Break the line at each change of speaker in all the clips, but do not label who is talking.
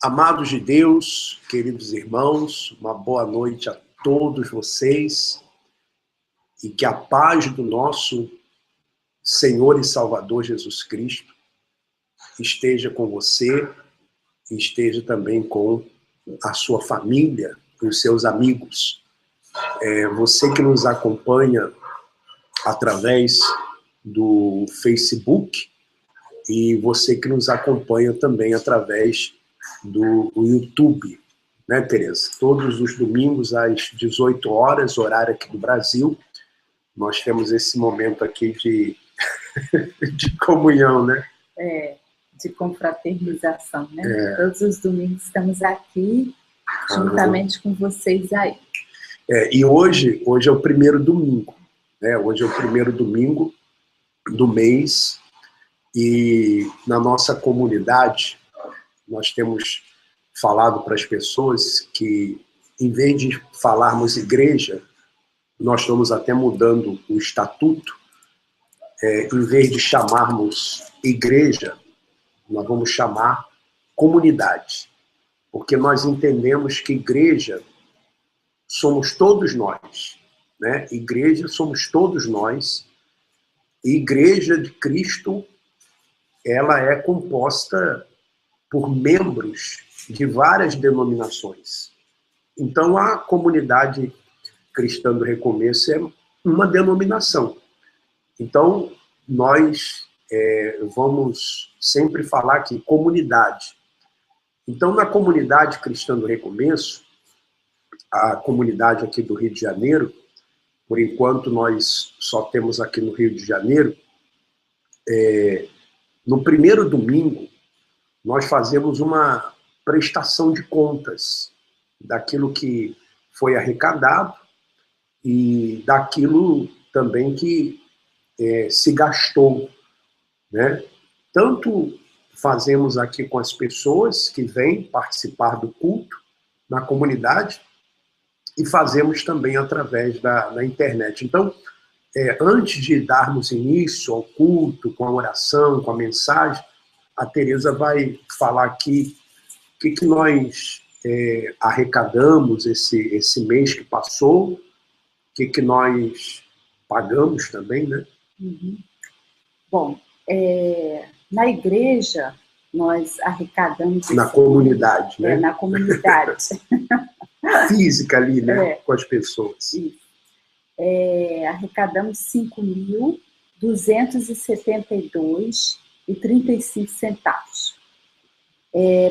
Amados de Deus, queridos irmãos, uma boa noite a todos vocês e que a paz do nosso Senhor e Salvador Jesus Cristo esteja com você e esteja também com a sua família e os seus amigos. Você que nos acompanha através do Facebook e você que nos acompanha também através do YouTube, né, Tereza? Todos os domingos às 18 horas, horário aqui do Brasil, nós temos esse momento aqui de, de comunhão, né?
De confraternização, né? Todos os domingos estamos aqui, juntamente com vocês aí.
E hoje é o primeiro domingo, né? Hoje é o primeiro domingo do mês e na nossa comunidade nós temos falado para as pessoas que, em vez de falarmos igreja, nós estamos até mudando o estatuto. Em vez de chamarmos igreja, nós vamos chamar comunidade. Porque nós entendemos que igreja somos todos nós, né? Igreja somos todos nós. E igreja de Cristo, ela é composta por membros de várias denominações. Então, a comunidade cristã do Recomeço é uma denominação. Então, nós vamos sempre falar aqui, comunidade. Então, na comunidade cristã do Recomeço, a comunidade aqui do Rio de Janeiro, por enquanto nós só temos aqui no Rio de Janeiro, no primeiro domingo, nós fazemos uma prestação de contas daquilo que foi arrecadado e daquilo também que se gastou, né? Tanto fazemos aqui com as pessoas que vêm participar do culto na comunidade e fazemos também através da internet. Então, antes de darmos início ao culto, com a oração, com a mensagem, a Tereza vai falar aqui o que nós arrecadamos esse mês que passou, o que nós pagamos também, né?
Uhum. Bom, na igreja, nós arrecadamos...
Na comunidade, né?
Na comunidade.
Física ali, né? Com as pessoas.
Isso. Arrecadamos R$5.272,35.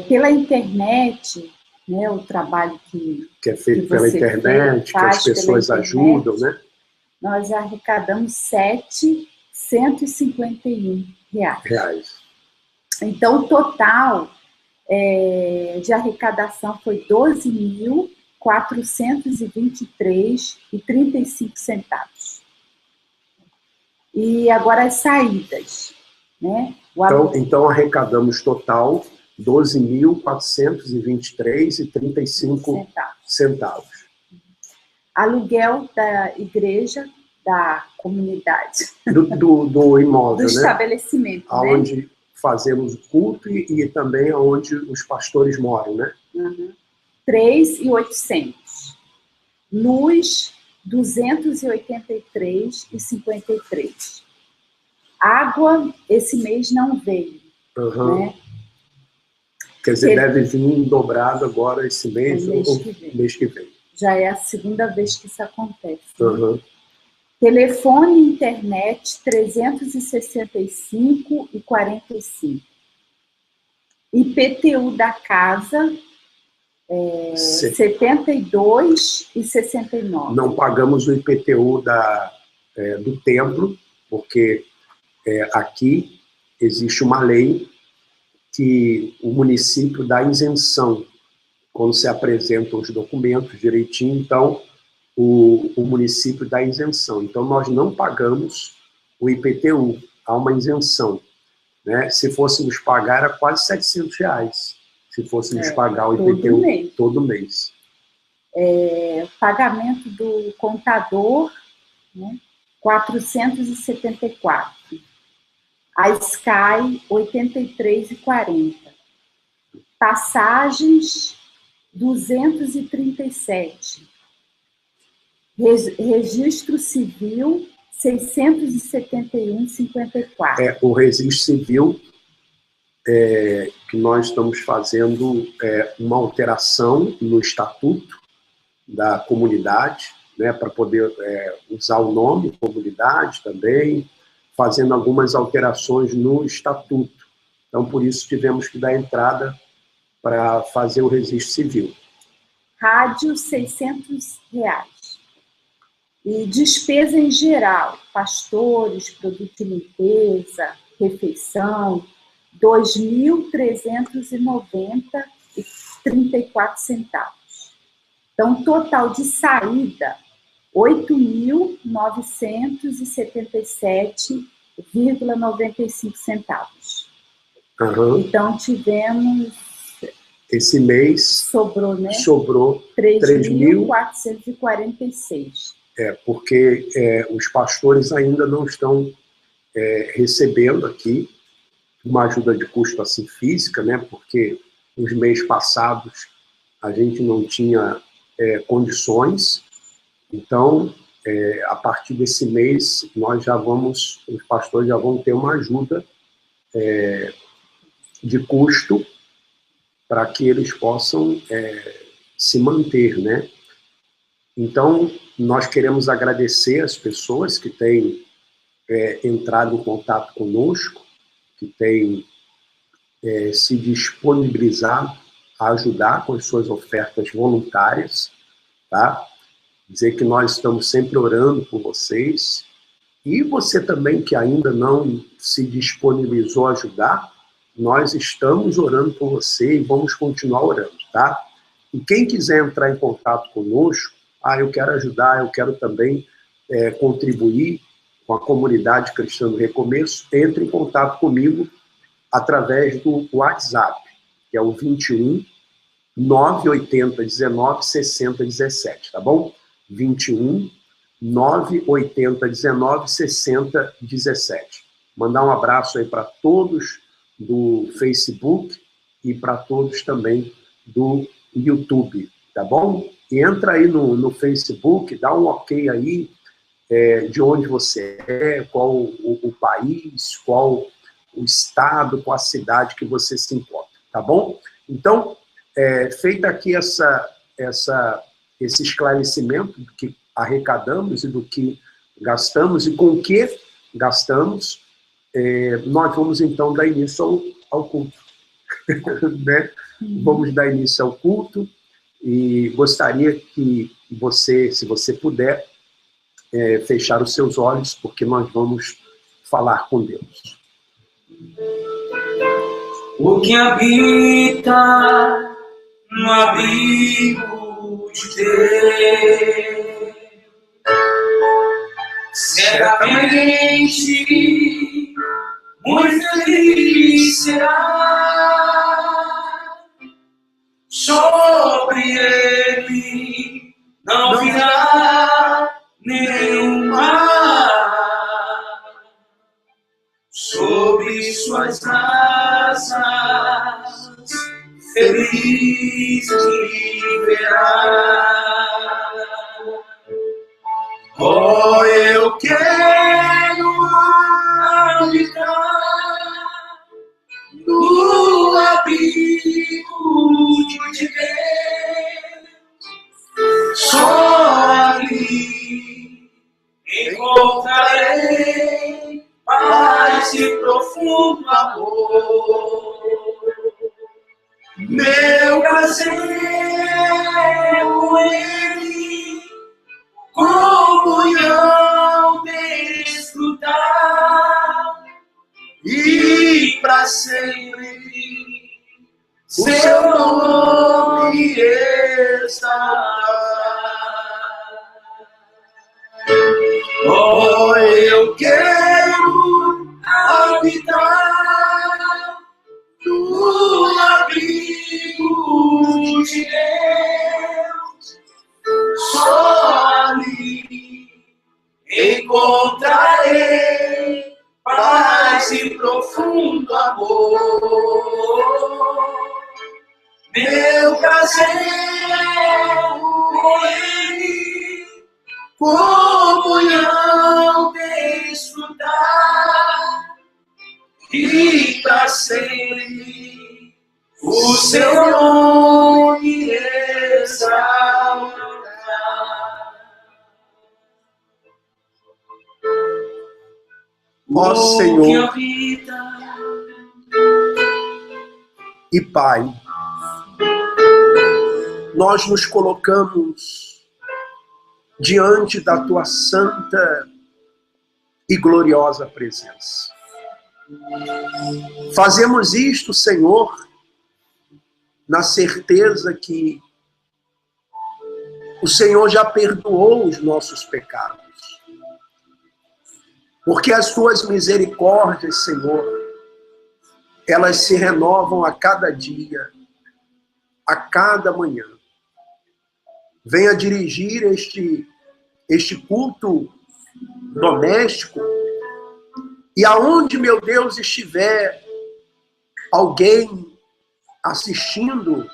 Pela internet, né, o trabalho que
é feito pela internet, que as pessoas ajudam, né?
Nós arrecadamos R$751. Então, o total de arrecadação foi R$12.423,35. E agora as saídas, né?
Então arrecadamos total R$12.423,35.
Aluguel da igreja, da comunidade.
Do imóvel,
do estabelecimento,
onde,
né?
Fazemos o culto e também onde os pastores moram, né?
Uhum. R$3.800. Luz, R$283,53. Água, esse mês não veio.
Uhum.
Né?
Quer dizer, deve vir dobrado agora esse mês ou mês que vem.
Já é a segunda vez que isso acontece.
Uhum.
Né? Telefone e internet, R$365,45. IPTU da casa, R$72,69.
Não pagamos o IPTU do templo, porque aqui existe uma lei que o município dá isenção quando se apresentam os documentos direitinho, então o município dá isenção. Então nós não pagamos o IPTU, há uma isenção, né? Se fôssemos pagar, era quase R$700, se fôssemos pagar o IPTU todo mês.
Pagamento do contador, né? R$474. A Sky, R$83,40. passagens 237, registro civil 671,54.
O registro civil, que nós estamos fazendo uma alteração no estatuto da comunidade, né, para poder usar o nome comunidade também, fazendo algumas alterações no estatuto. Então, por isso, tivemos que dar entrada para fazer o registro civil.
Rádio, R$600. E despesa em geral, pastores, produto de limpeza, refeição, R$2.390,34. Então, total de saída, R$8.977,95.
Uhum.
Então, tivemos...
Esse mês...
Sobrou, né?
Sobrou
3.446.
Porque os pastores ainda não estão recebendo aqui uma ajuda de custo assim física, né? Porque nos meses passados a gente não tinha condições. Então, a partir desse mês, os pastores já vão ter uma ajuda de custo para que eles possam se manter, né? Então, nós queremos agradecer as pessoas que têm entrado em contato conosco, que têm se disponibilizado a ajudar com as suas ofertas voluntárias, tá? Dizer que nós estamos sempre orando por vocês. E você também que ainda não se disponibilizou a ajudar, nós estamos orando por você e vamos continuar orando, tá? E quem quiser entrar em contato conosco, eu quero ajudar, eu quero também contribuir com a comunidade cristã do Recomeço, entre em contato comigo através do WhatsApp, que é o 21 980 19 60 17, tá bom? 21 980 19 60 17. Mandar um abraço aí para todos do Facebook e para todos também do YouTube, tá bom? E entra aí no Facebook, dá um ok aí de onde você qual o país, qual o estado, qual a cidade que você se encontra, tá bom? Então, feita aqui esse esclarecimento do que arrecadamos e do que gastamos e com o que gastamos, nós vamos então dar início ao culto. Né? Vamos dar início ao culto e gostaria que você, se você puder, fechar os seus olhos, porque nós vamos falar com Deus.
O que habita no abrigo de Deus, certamente muito feliz será. Sobre ele não virá nenhum mal, sobre suas asas feliz viverá. Oh, eu quero habitar no abrigo de Deus, só ali encontrarei paz e profundo amor. Meu prazer com ele, comunhão desfrutar e para sempre seu nome exaltar. Oh, eu quero habitar no abrigo de Deus, só ali encontrarei paz e profundo amor. meu prazer com Ele, comunhão desfrutar e pra sempre o seu nome exaltar.
Ó Senhor e Pai, nós nos colocamos diante da Tua santa e gloriosa presença. Fazemos isto, Senhor, na certeza que o Senhor já perdoou os nossos pecados. Porque as Tuas misericórdias, Senhor, elas se renovam a cada dia, a cada manhã. Venha dirigir este culto doméstico, e aonde, meu Deus, estiver alguém assistindo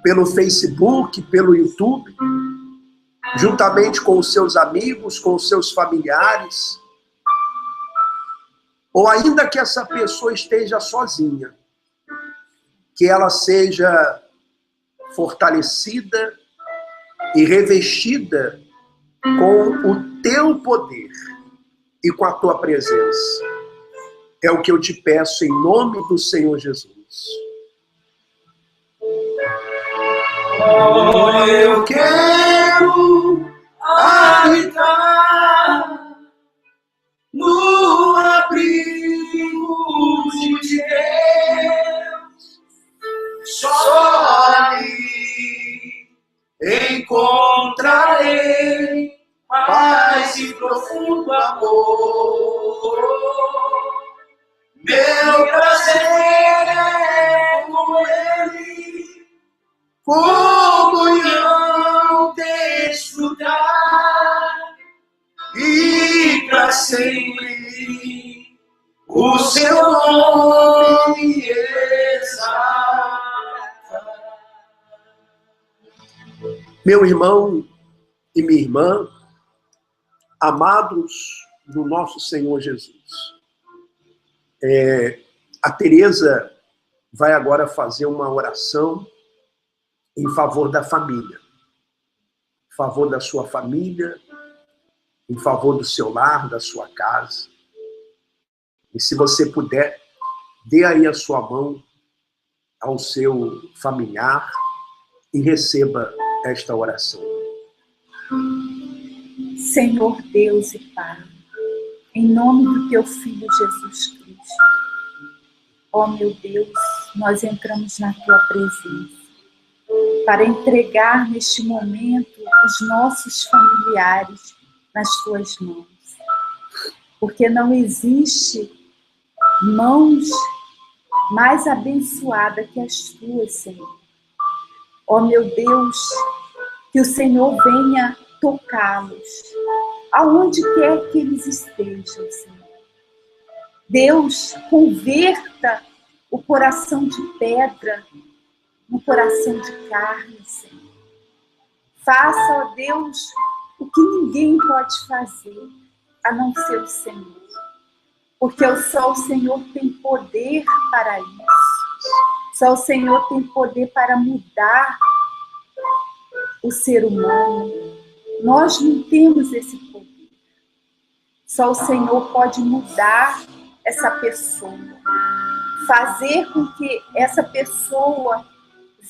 pelo Facebook, pelo YouTube, juntamente com os seus amigos, com os seus familiares, ou ainda que essa pessoa esteja sozinha, que ela seja fortalecida e revestida com o Teu poder e com a Tua presença. É o que eu te peço em nome do Senhor Jesus.
Oh, eu quero habitar no abrigo de Deus, só ali encontrarei paz e profundo amor. Meu prazer é com Ele, comunhão desfrutar e pra sempre o seu nome exaltar.
Meu irmão e minha irmã, amados do nosso Senhor Jesus, a Tereza vai agora fazer uma oração em favor da família, em favor da sua família, em favor do seu lar, da sua casa. E se você puder, dê aí a sua mão ao seu familiar e receba esta oração.
Senhor Deus e Pai, em nome do Teu Filho Jesus Cristo, ó meu Deus, nós entramos na Tua presença para entregar neste momento os nossos familiares nas Tuas mãos. Porque não existe mãos mais abençoadas que as Tuas, Senhor. Ó meu Deus, que o Senhor venha tocá-los, aonde quer que eles estejam, Senhor. Deus, converta o coração de pedra no coração de carne, Senhor. Faça, ó Deus, o que ninguém pode fazer, a não ser o Senhor. Porque só o Senhor tem poder para isso. Só o Senhor tem poder para mudar o ser humano. Nós não temos esse poder. Só o Senhor pode mudar essa pessoa. Fazer com que essa pessoa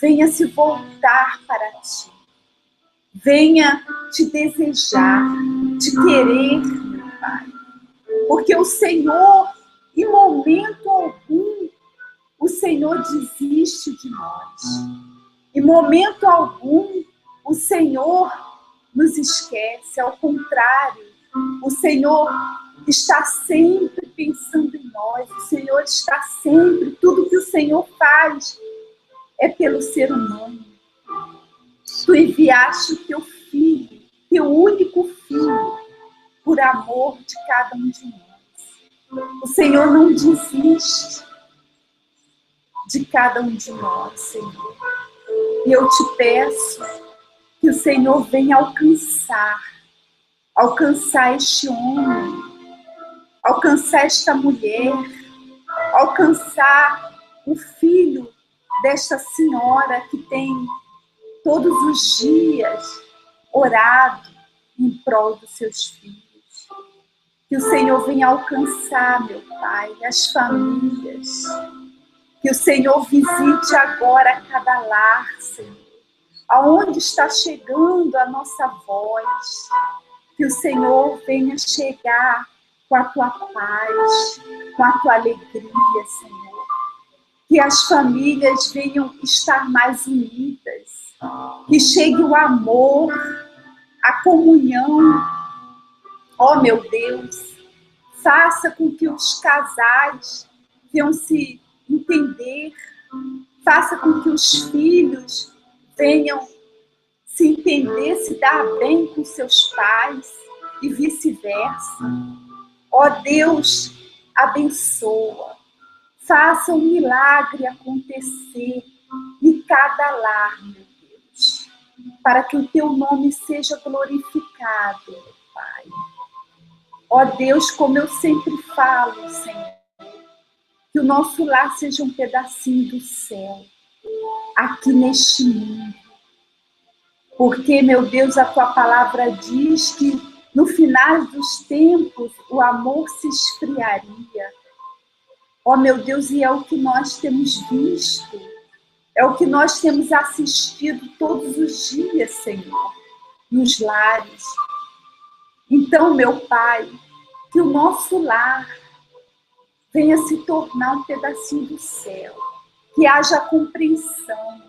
venha se voltar para Ti. Venha te desejar, te querer, meu Pai. Porque o Senhor, em momento algum, o Senhor desiste de nós. Em momento algum, o Senhor nos esquece. Ao contrário, o Senhor está sempre pensando em nós. O Senhor está sempre, tudo que o Senhor faz é pelo ser humano. Tu enviaste o Teu Filho, Teu único Filho, por amor de cada um de nós. O Senhor não desiste de cada um de nós, Senhor. E eu te peço que o Senhor venha alcançar este homem, alcançar esta mulher, alcançar o filho desta senhora que tem todos os dias orado em prol dos seus filhos. Que o Senhor venha alcançar, meu Pai, as famílias. Que o Senhor visite agora cada lar, Senhor. Aonde está chegando a nossa voz. Que o Senhor venha chegar com a tua paz, com a tua alegria, Senhor. Que as famílias venham estar mais unidas. Que chegue o amor, a comunhão. Ó, meu Deus, faça com que os casais venham se entender. Faça com que os filhos venham se entender, se dar bem com seus pais e vice-versa. Ó Deus, abençoa. Faça um milagre acontecer em cada lar, meu Deus, para que o teu nome seja glorificado, meu Pai. Ó Deus, como eu sempre falo, Senhor, que o nosso lar seja um pedacinho do céu, aqui neste mundo. Porque, meu Deus, a tua palavra diz que no final dos tempos o amor se esfriaria. Ó, meu Deus, e é o que nós temos visto, é o que nós temos assistido todos os dias, Senhor, nos lares. Então, meu Pai, que o nosso lar venha se tornar um pedacinho do céu, que haja compreensão,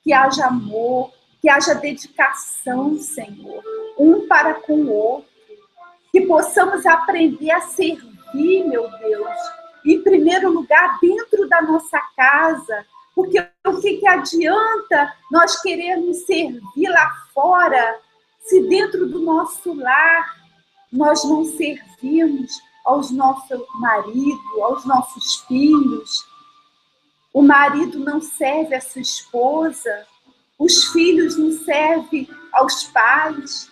que haja amor, que haja dedicação, Senhor, um para com o outro, que possamos aprender a servir, meu Deus, em primeiro lugar dentro da nossa casa, porque o que adianta nós querermos servir lá fora, se dentro do nosso lar nós não servimos aos nossos maridos, aos nossos filhos. O marido não serve a sua esposa, os filhos não servem aos pais.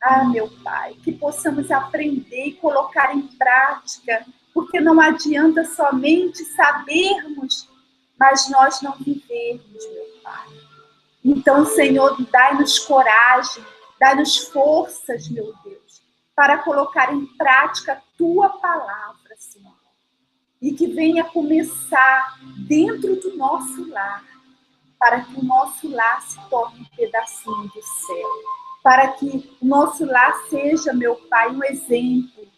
Ah, meu Pai, que possamos aprender e colocar em prática, porque não adianta somente sabermos, mas nós não vivermos, meu Pai. Então, Senhor, dai-nos coragem, dai-nos forças, meu Deus, para colocar em prática a tua palavra, Senhor. E que venha começar dentro do nosso lar, para que o nosso lar se torne um pedacinho do céu. Para que o nosso lar seja, meu Pai, um exemplo,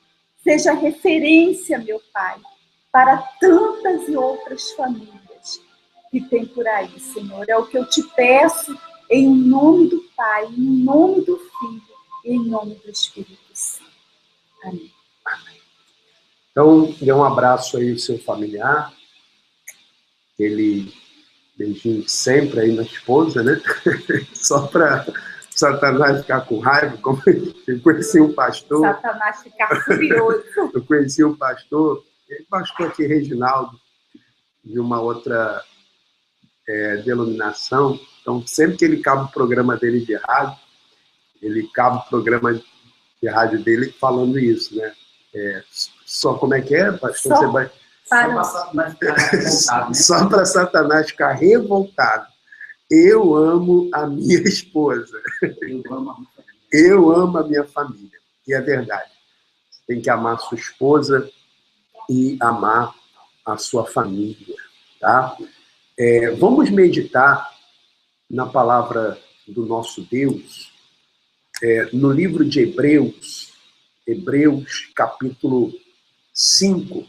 seja referência, meu Pai, para tantas e outras famílias que tem por aí, Senhor. É o que eu te peço em nome do Pai, em nome do Filho e em nome do Espírito Santo. Amém.
Amém. Então, dê um abraço aí ao seu familiar, aquele beijinho sempre aí na esposa, né? Só para Satanás ficar com raiva, como eu conheci um pastor.
Satanás ficar furioso.
Eu conheci um pastor aqui, Reginaldo, de uma outra denominação. Então, sempre que ele acaba o programa dele de rádio, ele acaba o programa de rádio dele falando isso, né? Só como é que é, pastor? Você vai... Só para Satanás ficar revoltado. Eu amo a minha esposa. Eu amo a minha família. E é verdade. Você tem que amar a sua esposa e amar a sua família. Tá? Vamos meditar na palavra do nosso Deus, no livro de Hebreus capítulo 5.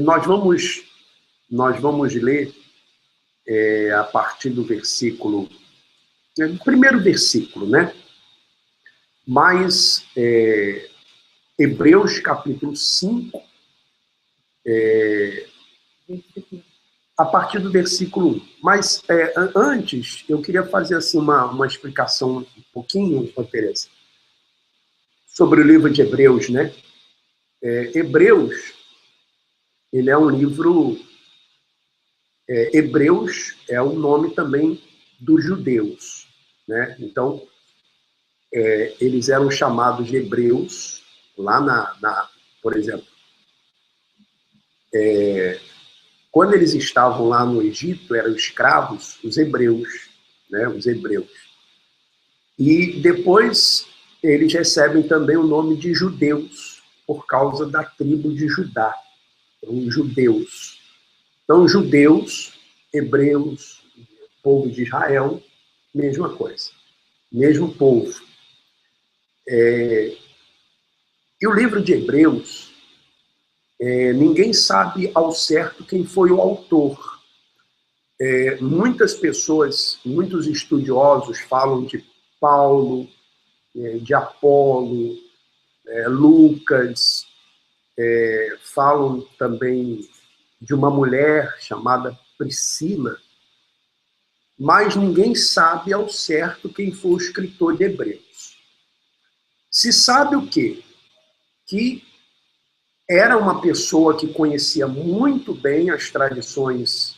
Nós vamos ler a partir do versículo, primeiro versículo, né? Mas Hebreus capítulo 5, a partir do versículo 1. Mas antes, eu queria fazer assim, uma explicação um pouquinho, Teresa, sobre o livro de Hebreus, né? Hebreus ele é um livro... Hebreus é o nome também dos judeus, né? Então, eles eram chamados de hebreus, lá por exemplo, quando eles estavam lá no Egito, eram escravos, os hebreus, né? Os hebreus. E depois eles recebem também o nome de judeus, por causa da tribo de Judá, então, judeus. Então, judeus, hebreus, povo de Israel, mesma coisa, mesmo povo. E o livro de Hebreus, ninguém sabe ao certo quem foi o autor. Muitas pessoas, muitos estudiosos falam de Paulo, de Apolo, Lucas, falam também de uma mulher chamada Priscila, mas ninguém sabe ao certo quem foi o escritor de Hebreus. Se sabe o quê? Que era uma pessoa que conhecia muito bem as tradições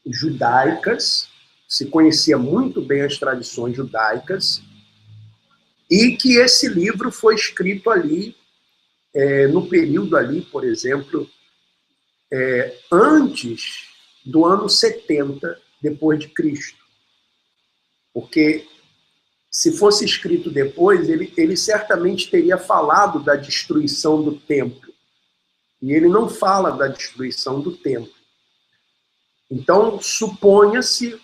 judaicas, se conhecia muito bem as tradições judaicas, e que esse livro foi escrito ali, no período ali, por exemplo, antes do ano 70 depois de Cristo. Porque se fosse escrito depois, ele certamente teria falado da destruição do templo. E ele não fala da destruição do templo. Então, suponha-se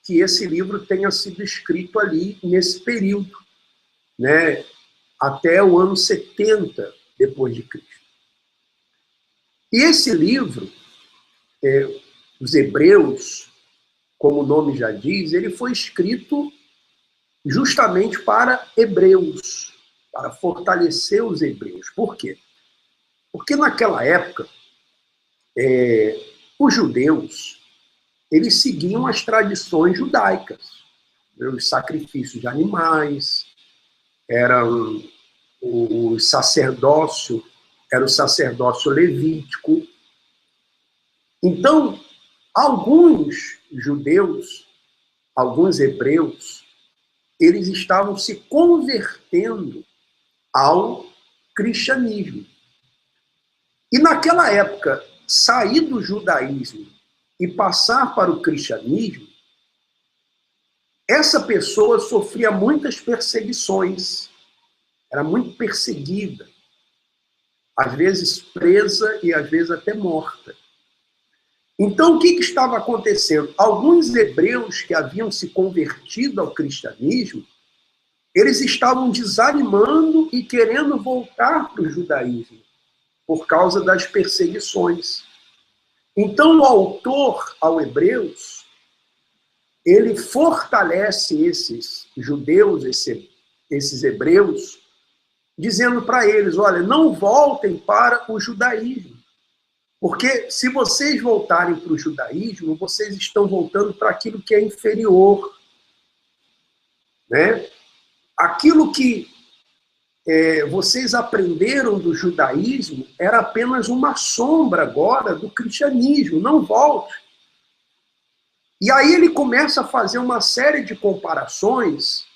que esse livro tenha sido escrito ali nesse período, né, até o ano 70 depois de Cristo. E esse livro, os Hebreus, como o nome já diz, ele foi escrito justamente para hebreus, para fortalecer os hebreus. Por quê? Porque naquela época, os judeus, eles seguiam as tradições judaicas, né? Os sacrifícios de animais, eram o sacerdócio, era o sacerdócio levítico. Então, alguns judeus, alguns hebreus, eles estavam se convertendo ao cristianismo. E naquela época, sair do judaísmo e passar para o cristianismo, essa pessoa sofria muitas perseguições, era muito perseguida, às vezes presa e às vezes até morta. Então, o que estava acontecendo? Alguns hebreus que haviam se convertido ao cristianismo, eles estavam desanimando e querendo voltar para o judaísmo, por causa das perseguições. Então, o autor ao Hebreus, ele fortalece esses judeus, esses hebreus, dizendo para eles, olha, não voltem para o judaísmo. Porque se vocês voltarem para o judaísmo, vocês estão voltando para aquilo que é inferior, né? Aquilo que vocês aprenderam do judaísmo era apenas uma sombra agora do cristianismo, não volte. E aí ele começa a fazer uma série de comparações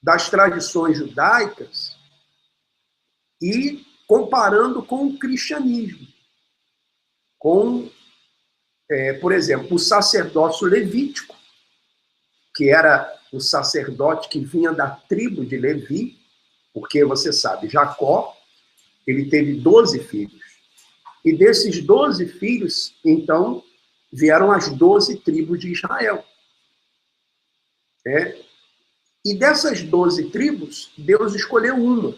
das tradições judaicas e comparando com o cristianismo. Com, por exemplo, o sacerdócio levítico, que era o sacerdote que vinha da tribo de Levi, porque você sabe, Jacó, ele teve 12 filhos. E desses 12 filhos, então, vieram as 12 tribos de Israel. E dessas 12 tribos, Deus escolheu uma,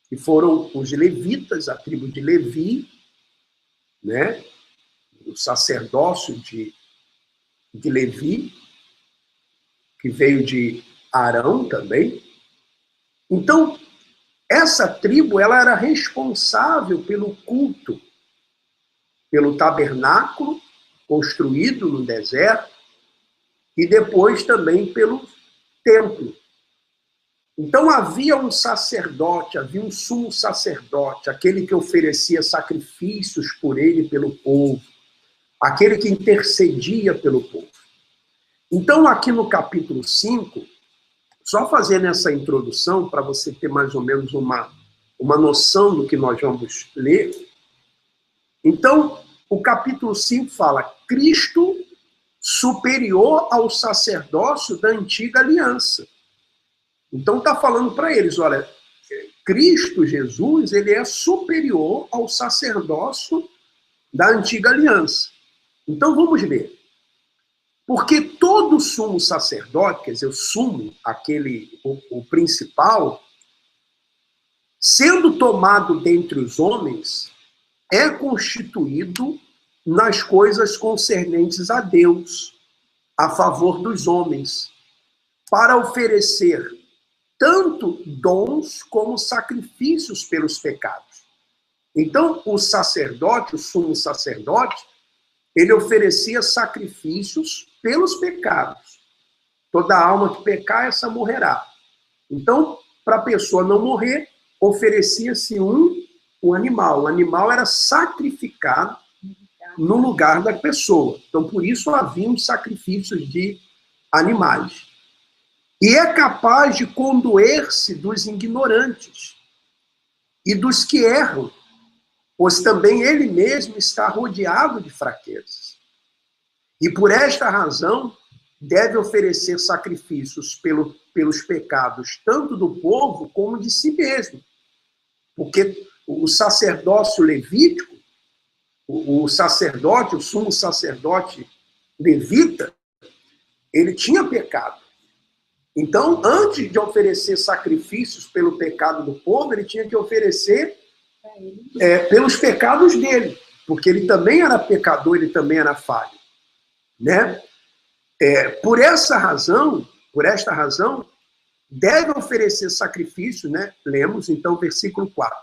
que foram os levitas, a tribo de Levi, né? O sacerdócio de Levi, que veio de Arão também. Então, essa tribo ela era responsável pelo culto, pelo tabernáculo construído no deserto e depois também pelo templo. Então havia um sacerdote, havia um sumo sacerdote, aquele que oferecia sacrifícios por ele e pelo povo, aquele que intercedia pelo povo. Então aqui no capítulo 5, só fazendo essa introdução, para você ter mais ou menos uma noção do que nós vamos ler. Então, o capítulo 5 fala: Cristo superior ao sacerdócio da antiga aliança. Então está falando para eles, olha, Cristo Jesus, ele é superior ao sacerdócio da antiga aliança. Então vamos ler. Porque todo sumo sacerdote, quer dizer, o sumo, o principal, sendo tomado dentre os homens, é constituído nas coisas concernentes a Deus, a favor dos homens, para oferecer tanto dons como sacrifícios pelos pecados. Então, o sacerdote, o sumo sacerdote, ele oferecia sacrifícios pelos pecados. Toda alma que pecar, essa morrerá. Então, para a pessoa não morrer, oferecia-se um animal. O animal era sacrificado no lugar da pessoa. Então, por isso haviam sacrifícios de animais. E é capaz de condoer-se dos ignorantes e dos que erram, pois também ele mesmo está rodeado de fraquezas. E por esta razão deve oferecer sacrifícios pelos pecados, tanto do povo como de si mesmo. Porque o sacerdócio levítico, o sacerdote, o sumo sacerdote levita, ele tinha pecado. Então, antes de oferecer sacrifícios pelo pecado do povo, ele tinha que oferecer pelos pecados dele, porque ele também era pecador, ele também era falho, né? Por esta razão, deve oferecer sacrifício, né? Lemos então versículo 4.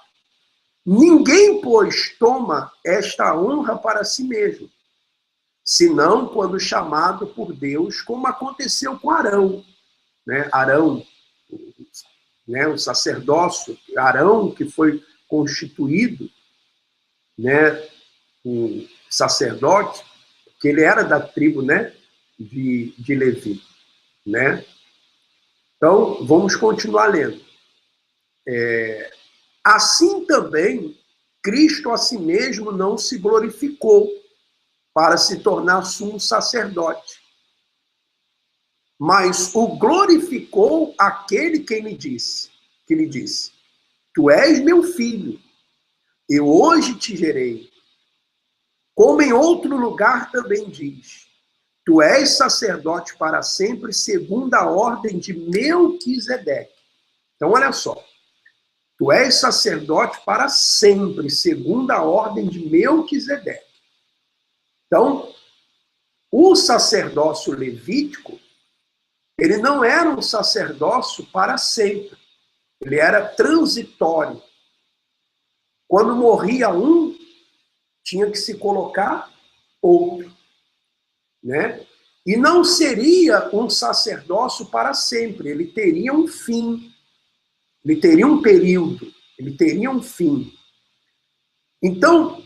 Ninguém, pois, toma esta honra para si mesmo, senão quando chamado por Deus, como aconteceu com Arão, né? Arão, né? O sacerdócio, Arão, que foi constituído, né, um sacerdote, que ele era da tribo, né, de Levi, né? Então, vamos continuar lendo. Assim também, Cristo a si mesmo não se glorificou para se tornar sumo sacerdote, mas o glorificou aquele que lhe disse, tu és meu filho, eu hoje te gerei. Como em outro lugar também diz, tu és sacerdote para sempre, segundo a ordem de Melquisedeque. Então, olha só. Tu és sacerdote para sempre, segundo a ordem de Melquisedeque. Então, o sacerdócio levítico, ele não era um sacerdócio para sempre. Ele era transitório. Quando morria um, tinha que se colocar outro, né? E não seria um sacerdócio para sempre, ele teria um fim, ele teria um período, ele teria um fim. Então,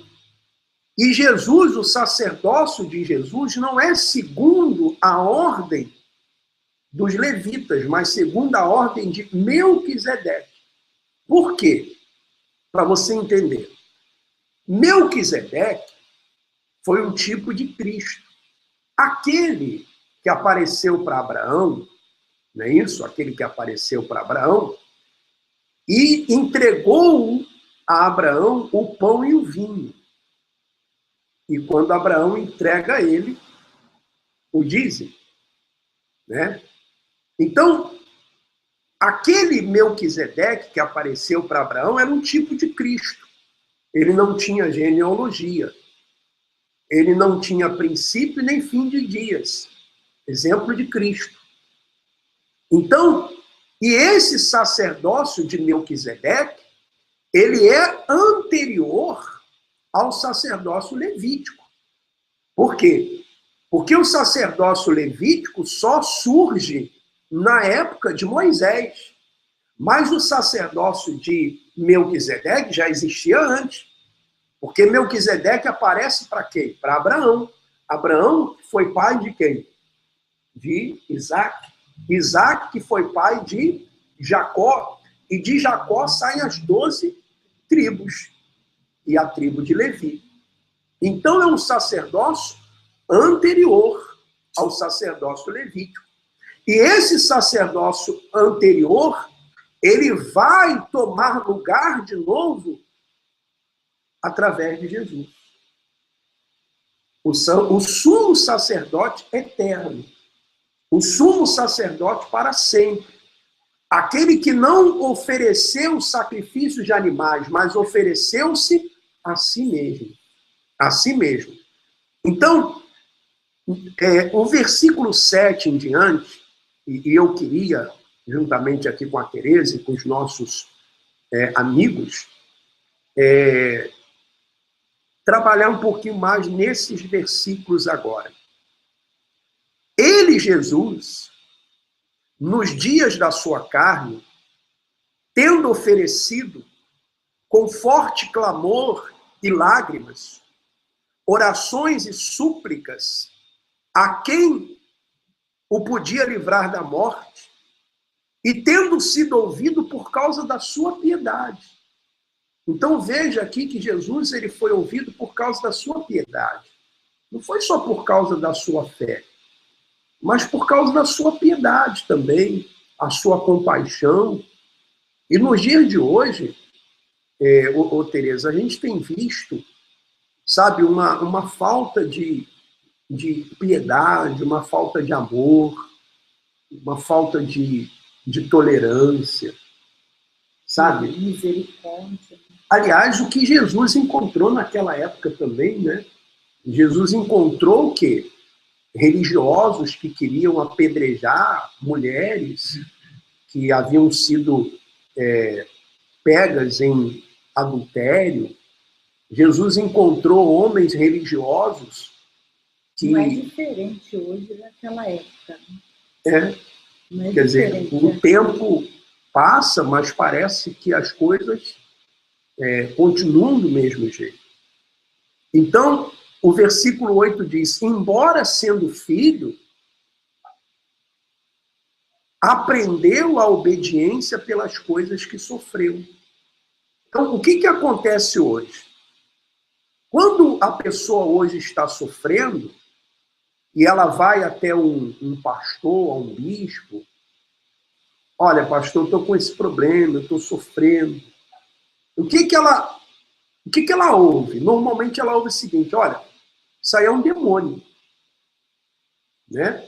e Jesus, o sacerdócio de Jesus, não é segundo a ordem dos levitas, mas segundo a ordem de Melquisedeque. Por quê? Para você entender. Melquisedeque foi um tipo de Cristo. Aquele que apareceu para Abraão, não é isso? Aquele que apareceu para Abraão e entregou a Abraão o pão e o vinho. E quando Abraão entrega a ele o dízimo, né? Então, aquele Melquisedeque que apareceu para Abraão era um tipo de Cristo. Ele não tinha genealogia. Ele não tinha princípio nem fim de dias. Exemplo de Cristo. Então, e esse sacerdócio de Melquisedeque, ele é anterior ao sacerdócio levítico. Por quê? Porque o sacerdócio levítico só surge na época de Moisés. Mas o sacerdócio de Melquisedeque já existia antes. Porque Melquisedeque aparece para quem? Para Abraão. Abraão foi pai de quem? De Isaac. Isaac que foi pai de Jacó. E de Jacó saem as 12 tribos. E a tribo de Levi. Então é um sacerdócio anterior ao sacerdócio levítico. E esse sacerdócio anterior, ele vai tomar lugar de novo através de Jesus. O sumo sacerdote eterno. O sumo sacerdote para sempre. Aquele que não ofereceu sacrifícios de animais, mas ofereceu-se a si mesmo. A si mesmo. Então, o versículo 7 em diante, e eu queria, juntamente aqui com a Tereza e com os nossos amigos, trabalhar um pouquinho mais nesses versículos agora. Ele, Jesus, nos dias da sua carne, tendo oferecido com forte clamor e lágrimas, orações e súplicas a quem o podia livrar da morte, e tendo sido ouvido por causa da sua piedade. Então veja aqui que Jesus ele foi ouvido por causa da sua piedade. Não foi só por causa da sua fé, mas por causa da sua piedade também, a sua compaixão. E nos dias de hoje, Tereza, a gente tem visto, sabe, uma falta de piedade, uma falta de amor, uma falta de tolerância, sabe?
Misericórdia.
Aliás, o que Jesus encontrou naquela época também, né? Jesus encontrou o quê? Religiosos que queriam apedrejar mulheres que haviam sido pegas em adultério. Jesus encontrou homens religiosos que...
Não é diferente hoje daquela época. Não é
quer dizer, o tempo passa, mas parece que as coisas continuam do mesmo jeito. Então, o versículo 8 diz, embora sendo filho, aprendeu a obediência pelas coisas que sofreu. Então, o que acontece hoje? Quando a pessoa hoje está sofrendo, e ela vai até um pastor, um bispo, olha, pastor, eu estou com esse problema, eu estou sofrendo. O que ela ouve? Normalmente ela ouve o seguinte, olha, isso aí é um demônio. Né?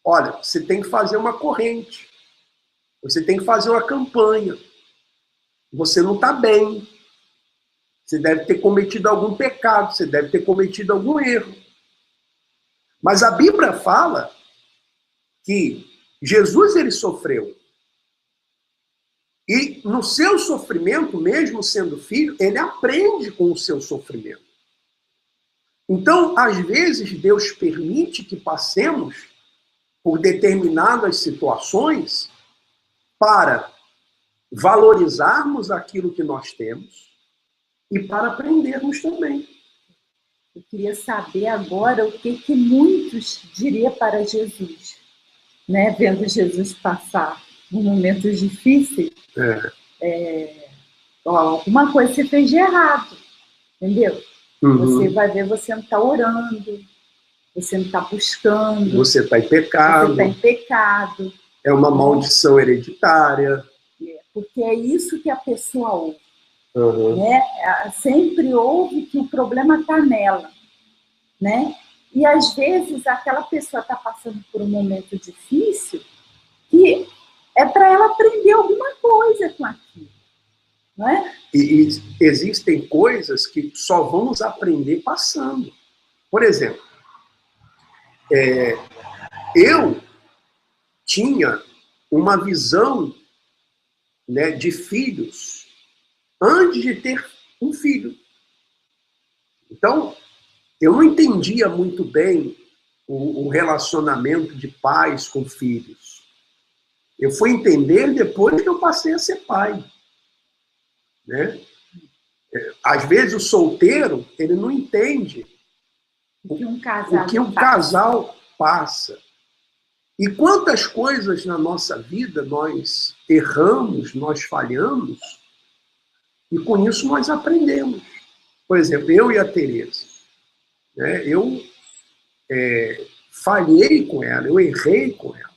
Olha, você tem que fazer uma corrente. Você tem que fazer uma campanha. Você não está bem. Você deve ter cometido algum pecado, você deve ter cometido algum erro. Mas a Bíblia fala que Jesus ele sofreu. E no seu sofrimento, mesmo sendo filho, ele aprende com o seu sofrimento. Então, às vezes, Deus permite que passemos por determinadas situações para valorizarmos aquilo que nós temos e para aprendermos também.
Eu queria saber agora o que muitos diriam para Jesus, né? Vendo Jesus passar por momentos difíceis. Alguma coisa você fez de errado, entendeu? Você vai ver, você não está orando, você não está buscando.
Você está em pecado.
Você está em pecado.
É uma maldição hereditária.
Porque é isso que a pessoa ouve. Né? Sempre ouve que o problema está nela, né? E às vezes aquela pessoa está passando por um momento difícil que é para ela aprender alguma coisa com aquilo, não é?
E existem coisas que só vamos aprender passando. Por exemplo, eu tinha uma visão, né, de filhos antes de ter um filho. Então, eu não entendia muito bem o relacionamento de pais com filhos. Eu fui entender depois que eu passei a ser pai. Né? Às vezes o solteiro, ele não entende
o que um
casal passa. E quantas coisas na nossa vida nós erramos, nós falhamos, e com isso nós aprendemos. Por exemplo, eu e a Tereza, né? Eu falhei com ela, eu errei com ela,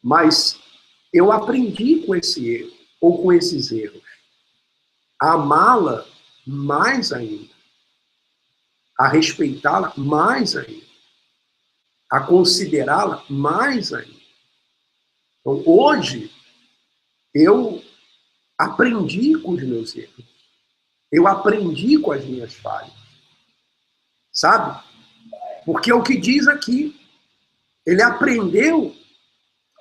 mas eu aprendi com esse erro, ou com esses erros, a amá-la mais ainda, a respeitá-la mais ainda, a considerá-la mais ainda. Então, hoje, eu aprendi com os meus erros. Eu aprendi com as minhas falhas. Sabe? Porque é o que diz aqui. Ele aprendeu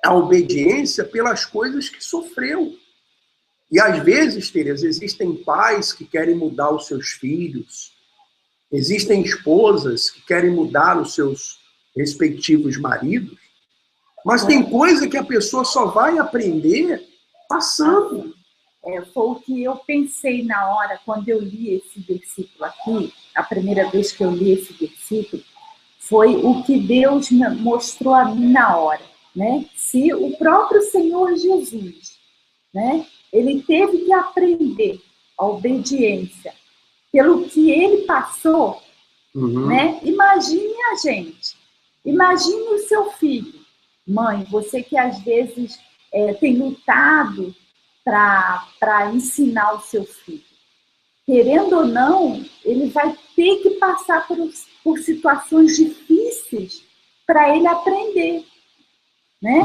a obediência pelas coisas que sofreu. E às vezes, Tereza, existem pais que querem mudar os seus filhos, existem esposas que querem mudar os seus respectivos maridos, mas tem coisa que a pessoa só vai aprender passando.
Foi o que eu pensei na hora, quando eu li esse versículo aqui, a primeira vez que eu li esse versículo, foi o que Deus me mostrou a mim na hora, né? Se o próprio Senhor Jesus, né, ele teve que aprender a obediência pelo que ele passou, né? Imagine a gente, imagine o seu filho. Mãe, você que às vezes tem lutado para ensinar o seu filho. Querendo ou não, ele vai ter que passar por situações difíceis para ele aprender. Né?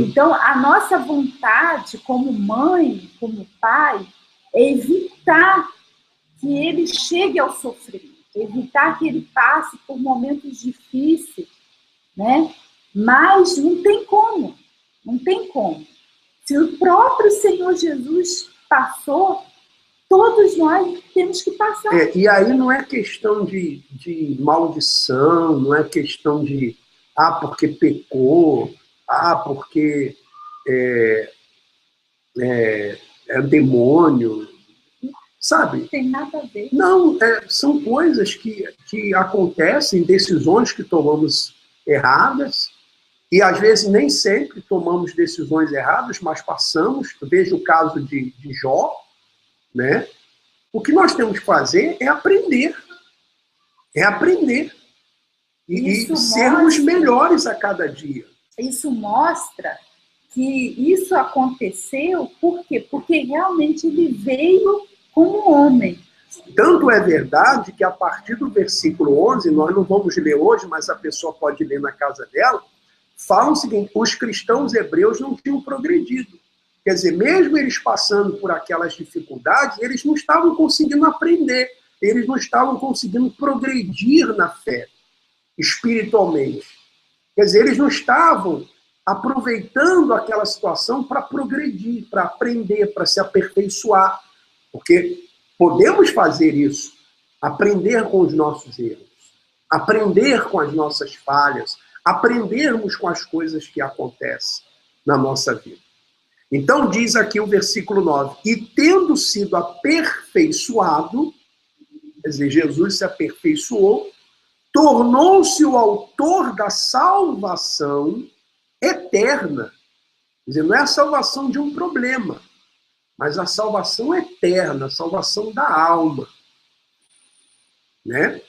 Então, a nossa vontade como mãe, como pai, é evitar que ele chegue ao sofrimento, evitar que ele passe por momentos difíceis, né? Mas não tem como, não tem como. Se o próprio Senhor Jesus passou, todos nós temos que passar.
E aí não é questão de maldição, não é questão de porque pecou, porque é demônio, sabe?
Não tem nada a ver.
Não, são coisas que acontecem, decisões que tomamos erradas, e às vezes nem sempre tomamos decisões erradas, mas passamos. Veja o caso de Jó, né? O que nós temos que fazer é aprender. E sermos melhores a cada dia.
Isso mostra que isso aconteceu, por quê? Porque realmente ele veio como homem.
Tanto é verdade que a partir do versículo 11, nós não vamos ler hoje, mas a pessoa pode ler na casa dela, fala o seguinte: os cristãos hebreus não tinham progredido. Quer dizer, mesmo eles passando por aquelas dificuldades, eles não estavam conseguindo aprender, eles não estavam conseguindo progredir na fé, espiritualmente. Quer dizer, eles não estavam aproveitando aquela situação para progredir, para aprender, para se aperfeiçoar. Porque podemos fazer isso, aprender com os nossos erros, aprender com as nossas falhas, aprendermos com as coisas que acontecem na nossa vida. Então diz aqui o versículo 9, e tendo sido aperfeiçoado, quer dizer, Jesus se aperfeiçoou, tornou-se o autor da salvação eterna. Quer dizer, não é a salvação de um problema, mas a salvação eterna, a salvação da alma. Né?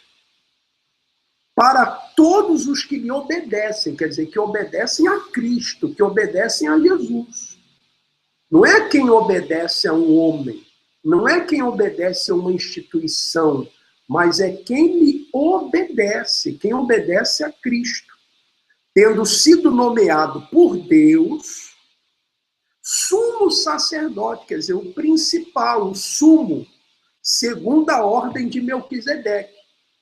Para todos os que lhe obedecem, quer dizer, que obedecem a Cristo, que obedecem a Jesus. Não é quem obedece a um homem, não é quem obedece a uma instituição, mas é quem lhe obedece, quem obedece a Cristo. Tendo sido nomeado por Deus, sumo sacerdote, quer dizer, o principal, o sumo, segundo a ordem de Melquisedeque.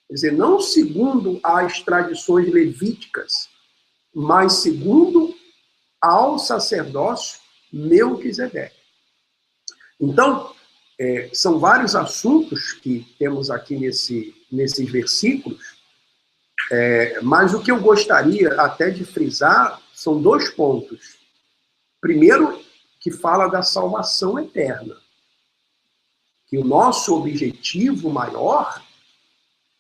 Quer dizer, não segundo as tradições levíticas, mas segundo ao sacerdócio Melquisedeque. Então, são vários assuntos que temos aqui nesses versículos, mas o que eu gostaria até de frisar são 2 pontos. Primeiro, que fala da salvação eterna. Que o nosso objetivo maior,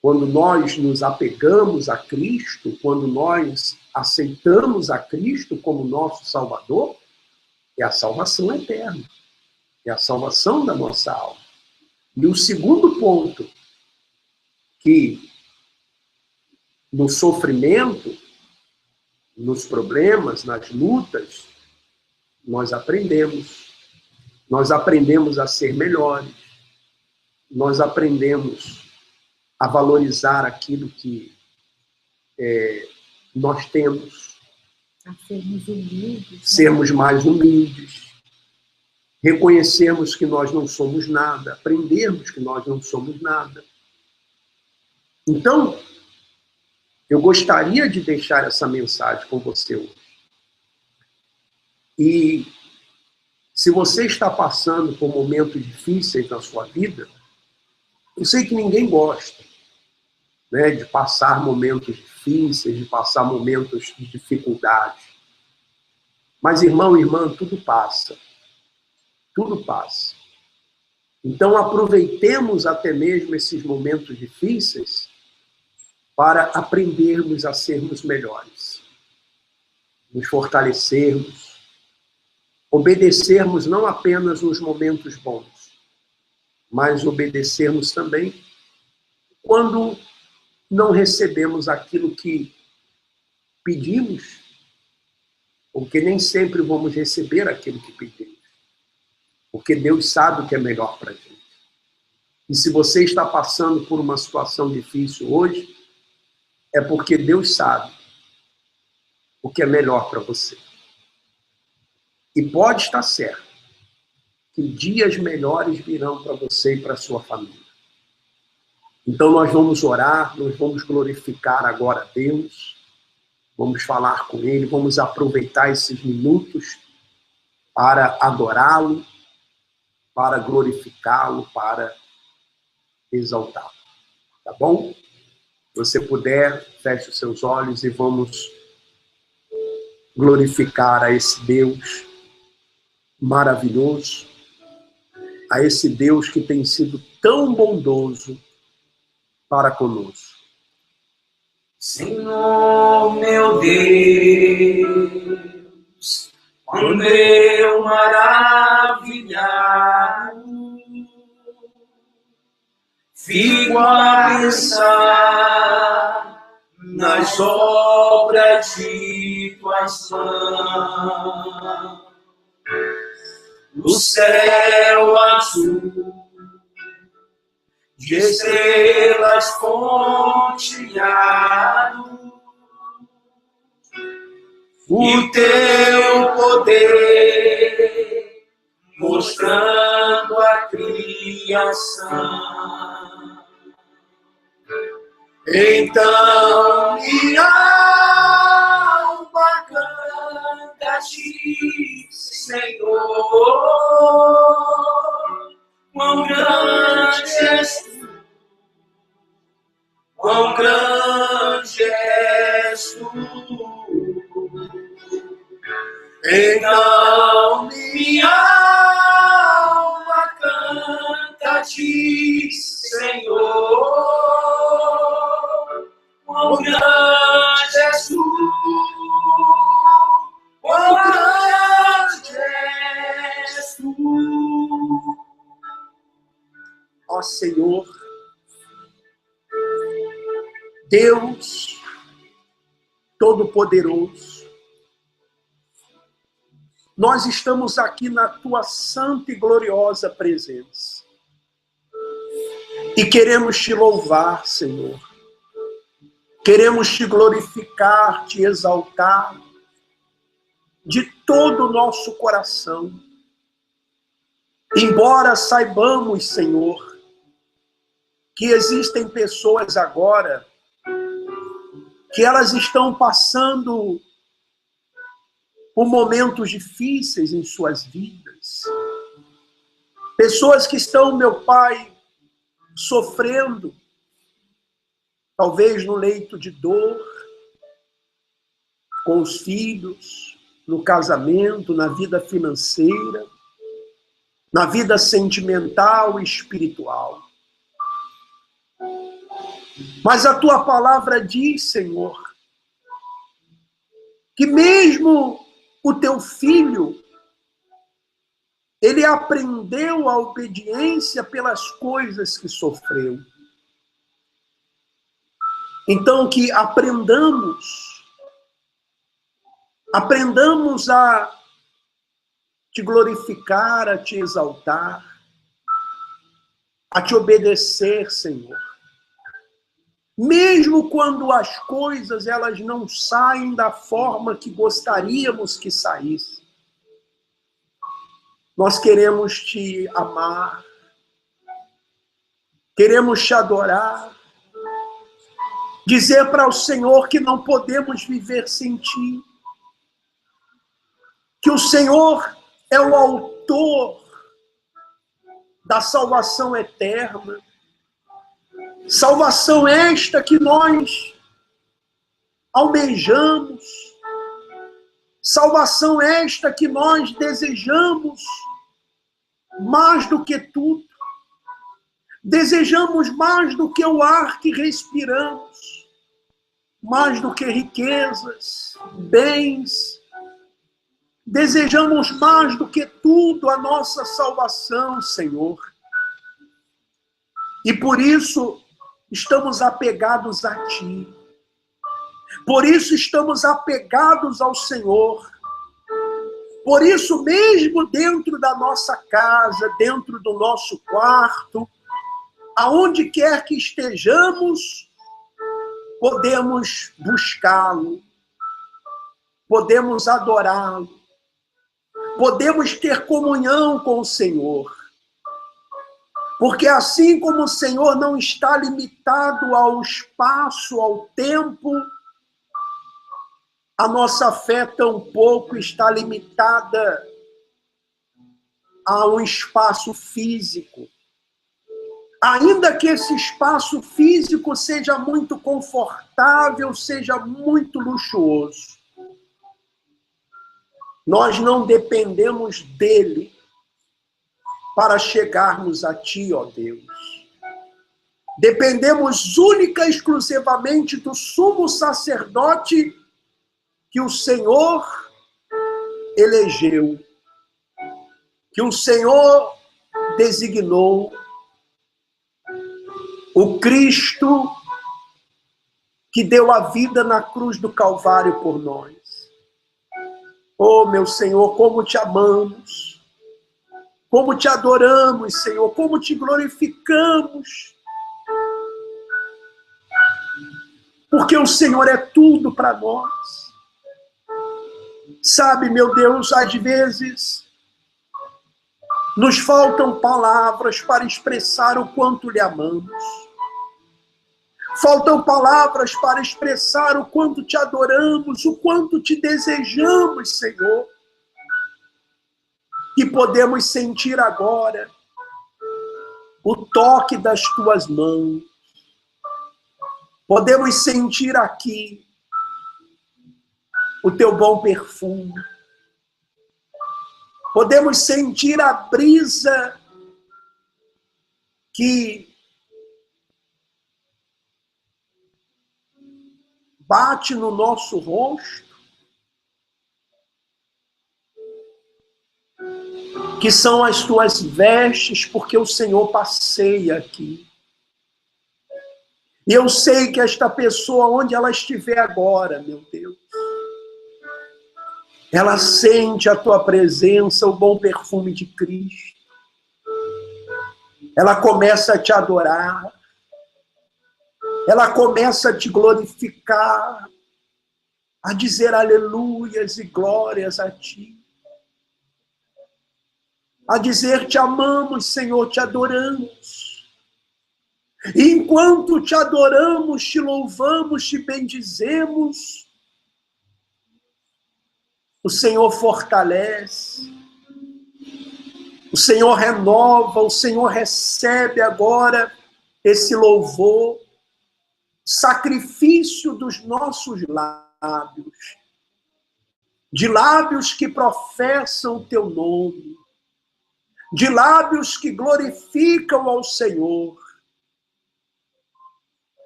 quando nós nos apegamos a Cristo, quando nós aceitamos a Cristo como nosso Salvador, é a salvação eterna. É a salvação da nossa alma. E o segundo ponto, que no sofrimento, nos problemas, nas lutas, nós aprendemos. Nós aprendemos a ser melhores. Nós aprendemos a valorizar aquilo que nós temos.
A sermos humildes.
Sermos mais humildes. Reconhecermos que nós não somos nada. Aprendermos que nós não somos nada. Então, eu gostaria de deixar essa mensagem com você hoje. E se você está passando por momentos difíceis na sua vida, eu sei que ninguém gosta, né, de passar momentos difíceis, de passar momentos de dificuldade. Mas, irmão e irmã, tudo passa. Tudo passa. Então, aproveitemos até mesmo esses momentos difíceis para aprendermos a sermos melhores, nos fortalecermos, obedecermos não apenas nos momentos bons, mas obedecermos também quando não recebemos aquilo que pedimos, porque nem sempre vamos receber aquilo que pedimos, porque Deus sabe o que é melhor para a gente. E se você está passando por uma situação difícil hoje, é porque Deus sabe o que é melhor para você. E pode estar certo que dias melhores virão para você e para a sua família. Então nós vamos orar, nós vamos glorificar agora a Deus, vamos falar com Ele, vamos aproveitar esses minutos para adorá-lo, para glorificá-lo, para exaltá-lo. Tá bom? Se você puder, feche os seus olhos e vamos glorificar a esse Deus maravilhoso, a esse Deus que tem sido tão bondoso para conosco.
Senhor, meu Deus, quando eu maravilhado fico a pensar nas obras de tuas mãos, no céu azul, de estrelas pontilhado, o teu poder mostrando a criação. Então minha alma canta a ti, Senhor, quão grande és tu, quão grande és tu. Então minha alma canta a ti, Senhor, quão grande és tu, quão grande és tu.
Ó Senhor, Deus Todo-Poderoso, nós estamos aqui na tua santa e gloriosa presença. E queremos te louvar, Senhor. Queremos te glorificar, te exaltar de todo o nosso coração. Embora saibamos, Senhor, que existem pessoas agora que elas estão passando por momentos difíceis em suas vidas. Pessoas que estão, meu Pai, sofrendo, talvez no leito de dor, com os filhos, no casamento, na vida financeira, na vida sentimental e espiritual. Mas a tua palavra diz, Senhor, que mesmo o teu filho, ele aprendeu a obediência pelas coisas que sofreu. Então que aprendamos a te glorificar, a te exaltar, a te obedecer, Senhor. Mesmo quando as coisas elas não saem da forma que gostaríamos que saíssem. Nós queremos te amar, queremos te adorar, dizer para o Senhor que não podemos viver sem ti, que o Senhor é o autor da salvação eterna, salvação esta que nós almejamos, salvação esta que nós desejamos mais do que tudo, desejamos mais do que o ar que respiramos, mais do que riquezas, bens, desejamos mais do que tudo a nossa salvação, Senhor. E por isso estamos apegados a Ti. Por isso estamos apegados ao Senhor. Por isso, mesmo dentro da nossa casa, dentro do nosso quarto, aonde quer que estejamos, podemos buscá-lo, podemos adorá-lo, podemos ter comunhão com o Senhor. Porque assim como o Senhor não está limitado ao espaço, ao tempo, a nossa fé tampouco está limitada a um espaço físico. Ainda que esse espaço físico seja muito confortável, seja muito luxuoso, nós não dependemos dele para chegarmos a Ti, ó Deus. Dependemos única e exclusivamente do sumo sacerdote que o Senhor elegeu, que o Senhor designou, o Cristo que deu a vida na cruz do Calvário por nós. Oh, meu Senhor, como te amamos, como te adoramos, Senhor, como te glorificamos, porque o Senhor é tudo para nós. Sabe, meu Deus, às vezes nos faltam palavras para expressar o quanto lhe amamos. Faltam palavras para expressar o quanto te adoramos, o quanto te desejamos, Senhor. E podemos sentir agora o toque das tuas mãos. Podemos sentir aqui o teu bom perfume. Podemos sentir a brisa que bate no nosso rosto, que são as tuas vestes, porque o Senhor passeia aqui. E eu sei que esta pessoa, onde ela estiver agora, meu Deus, ela sente a tua presença, o bom perfume de Cristo. Ela começa a te adorar. Ela começa a te glorificar, a dizer aleluias e glórias a ti. A dizer te amamos, Senhor, te adoramos. E enquanto te adoramos, te louvamos, te bendizemos, o Senhor fortalece, o Senhor renova, o Senhor recebe agora esse louvor, sacrifício dos nossos lábios. de lábios que professam o teu nome, de lábios que glorificam ao Senhor,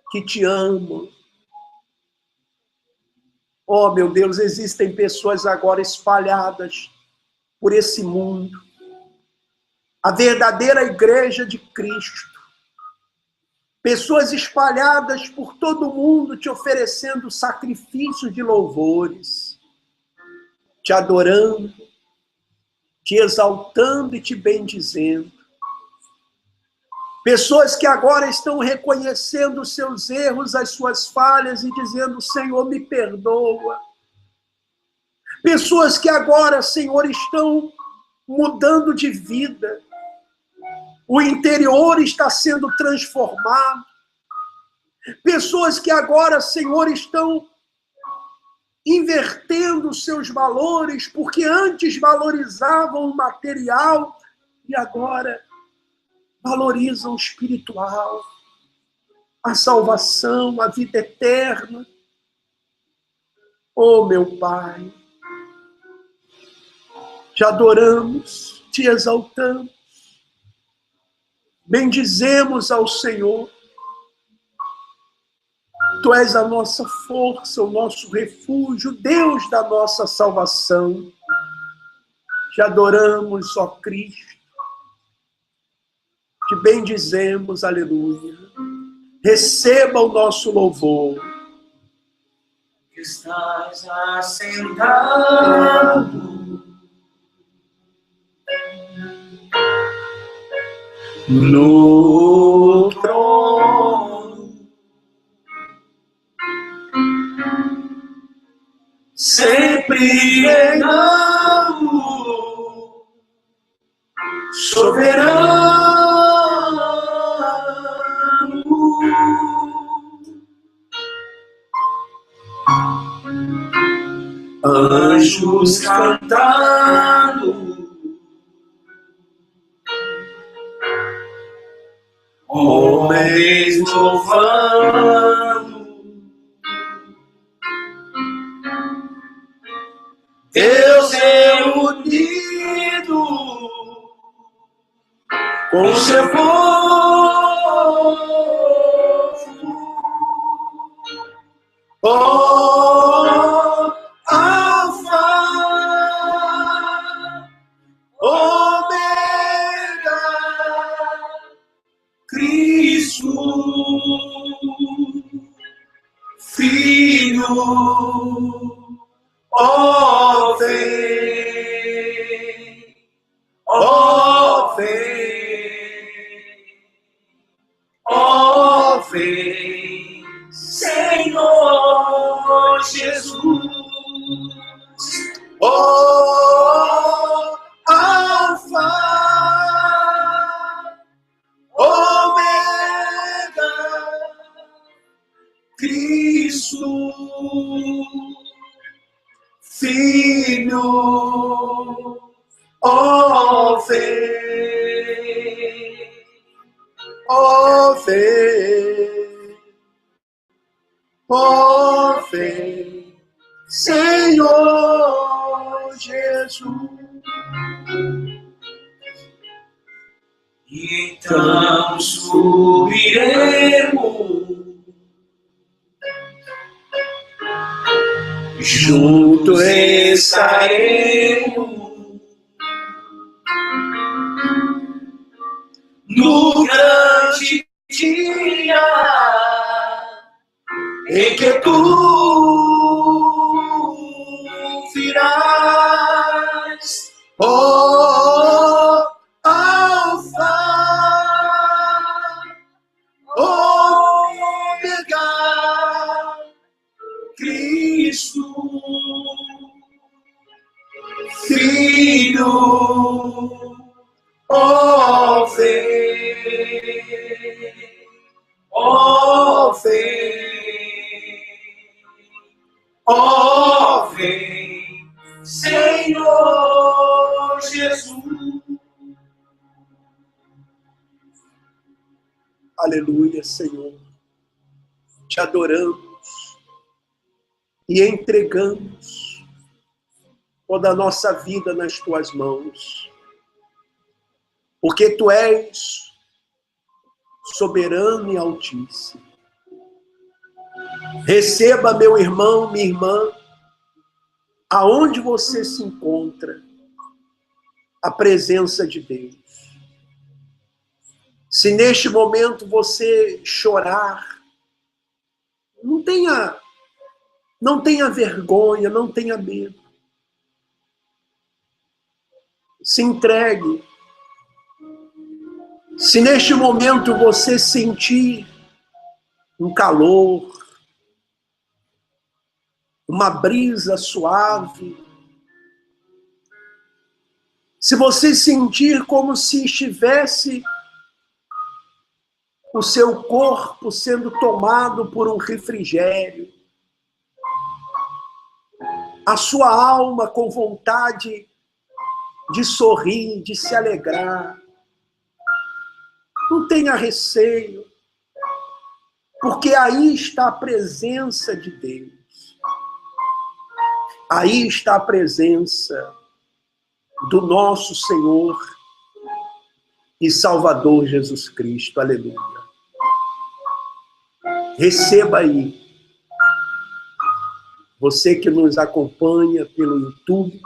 que te amam. Oh, meu Deus, existem pessoas agora espalhadas por esse mundo. A verdadeira igreja de Cristo. Pessoas espalhadas por todo o mundo te oferecendo sacrifícios de louvores, te adorando, te exaltando e te bendizendo. Pessoas que agora estão reconhecendo os seus erros, as suas falhas e dizendo: Senhor, me perdoa. Pessoas que agora, Senhor, estão mudando de vida. O interior está sendo transformado. Pessoas que agora, Senhor, estão invertendo os seus valores, porque antes valorizavam o material e agora valorizam o espiritual, a salvação, a vida eterna. Oh, meu Pai, te adoramos, te exaltamos, bendizemos ao Senhor. Tu és a nossa força, o nosso refúgio, Deus da nossa salvação. Te adoramos, ó Cristo. Te bendizemos, aleluia. Receba o nosso louvor.
Estás assentado no trono, sempre reinando, soberano. Anjos cantando, homens louvando, Deus reunido com seu povo. Oh, Alfa, Ômega, Cristo, Filho, ó vem, ó vem, ó vem, Senhor Jesus. Oh, Alfa, Ômega, Cristo, Filho, ó vem, ó vem, ó vem, Senhor Jesus. Então subiremos, juntos estaremos no grande dia em que tu virás, oh Alfa, Ômega, Cristo, Filho, ó vem, ó vem, ó vem, Senhor Jesus.
Aleluia, Senhor. Te adoramos e entregamos toda a nossa vida nas tuas mãos, porque tu és soberano e altíssimo. Receba, meu irmão, minha irmã, aonde você se encontra, a presença de Deus. Se neste momento você chorar, não tenha vergonha, não tenha medo. Se entregue. Se neste momento você sentir um calor, uma brisa suave, se você sentir como se estivesse o seu corpo sendo tomado por um refrigério, a sua alma com vontade de sorrir, de se alegrar, não tenha receio, porque aí está a presença de Deus. Aí está a presença do nosso Senhor e Salvador Jesus Cristo. Aleluia. Receba aí. Você que nos acompanha pelo YouTube,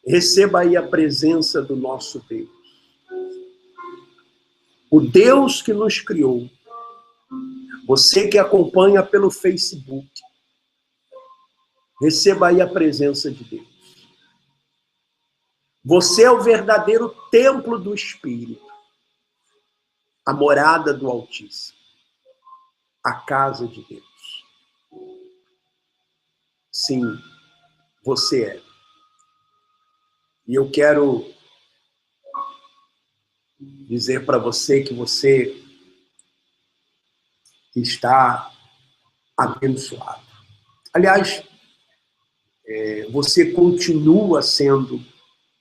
receba aí a presença do nosso Deus. O Deus que nos criou. Você que acompanha pelo Facebook, receba aí a presença de Deus. Você é o verdadeiro templo do Espírito, a morada do Altíssimo, a casa de Deus. Sim, você é. E eu quero dizer para você que você está abençoado. Aliás, você continua sendo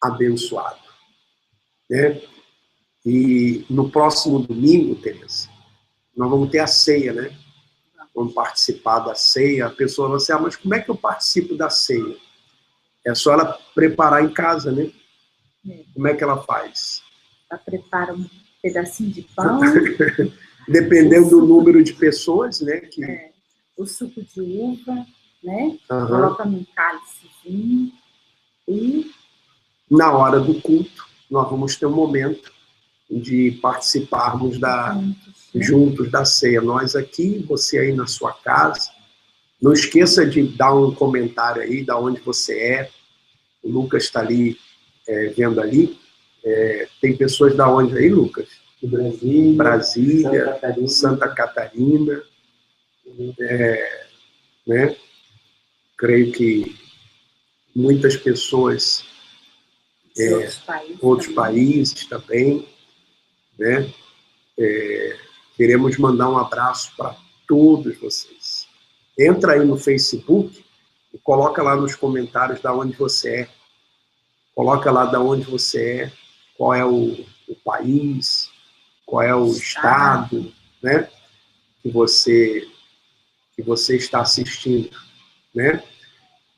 abençoado, né? E no próximo domingo, Tereza, nós vamos ter a ceia, né? Vamos participar da ceia. A pessoa vai dizer, mas como é que eu participo da ceia? É só ela preparar em casa, né? Como é que ela faz?
Ela prepara um pedacinho de pão.
Dependendo do número de pessoas, né?
O suco de uva, né? Coloca num cálicezinho e...
Na hora do culto, nós vamos ter um momento de participarmos juntos da ceia. Nós aqui, você aí na sua casa. Não esqueça de dar um comentário aí, da onde você é. O Lucas está ali, vendo ali. Tem pessoas da onde aí, Lucas?
De
Brasília, Santa Catarina. Né? Creio que muitas pessoas... outros países também, né? Queremos mandar um abraço para todos vocês. Entra aí no Facebook e coloca lá nos comentários da onde você é. Coloca lá da onde você é, qual é o país, qual é o estado, né? Que você está assistindo, né?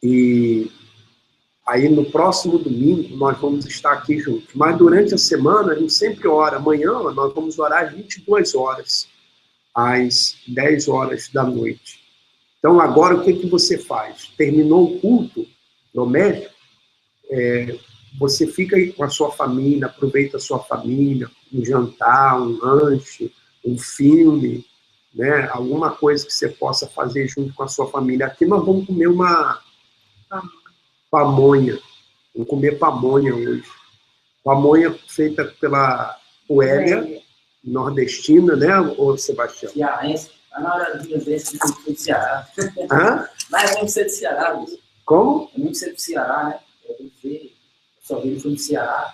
E aí, no próximo domingo, nós vamos estar aqui juntos. Mas durante a semana, a gente sempre ora. Amanhã, nós vamos orar às 22 horas, às 10 horas da noite. Então, agora, o que você faz? Terminou o culto doméstico, você fica aí com a sua família, aproveita a sua família, um jantar, um lanche, um filme, né? Alguma coisa que você possa fazer junto com a sua família. Aqui nós vamos comer uma... pamonha. Vamos comer pamonha hoje. Pamonha feita pela Oélia, nordestina, né, ô Sebastião?
Cearense. Tá na hora de ver se tem que ser de Ceará.
Hã?
Mas vamos ser de Ceará, Luiz.
Como?
É muito ser do Ceará, né? Só vi foi do Ceará.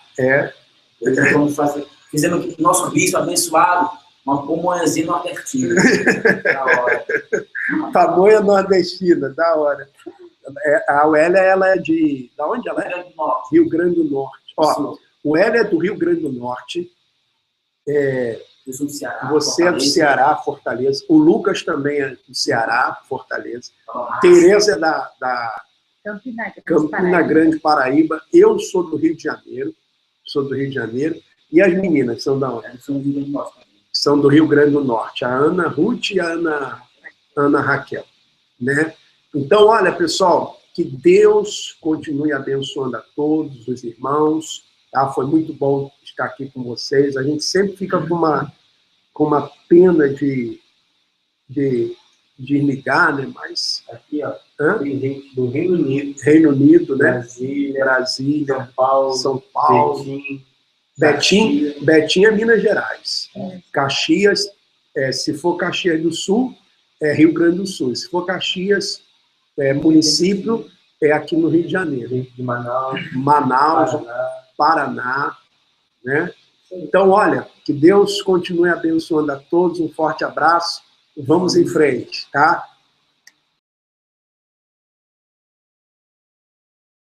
Vamos
fazer. Fizemos aqui com o nosso bispo abençoado, uma pamonhazinha nordestina. Da hora.
Pamonha nordestina, da hora. A Oélia, ela é de... Da onde ela é? Rio Grande do Norte. Ó, o Oélia é do Rio Grande do Norte. Você é do Ceará, Fortaleza. O Lucas também é do Ceará, Fortaleza. Tereza é Campina Grande, Paraíba. Eu sou do Rio de Janeiro. E as meninas são da onde? São do Rio Grande do Norte. A Ana Ruth e a Ana Raquel. Né? Então, olha, pessoal, que Deus continue abençoando a todos os irmãos. Tá? Foi muito bom estar aqui com vocês. A gente sempre fica com uma pena de desligar, né? Mas
aqui, ó, tem gente do Reino Unido,
né?
Brasília,
São Paulo, Betim é Minas Gerais. Caxias, se for Caxias do Sul, é Rio Grande do Sul. Se for Caxias, município, é aqui no Rio de Janeiro.
De Manaus,
Paraná, né? Então, olha, que Deus continue abençoando a todos. Um forte abraço. Vamos em frente, tá?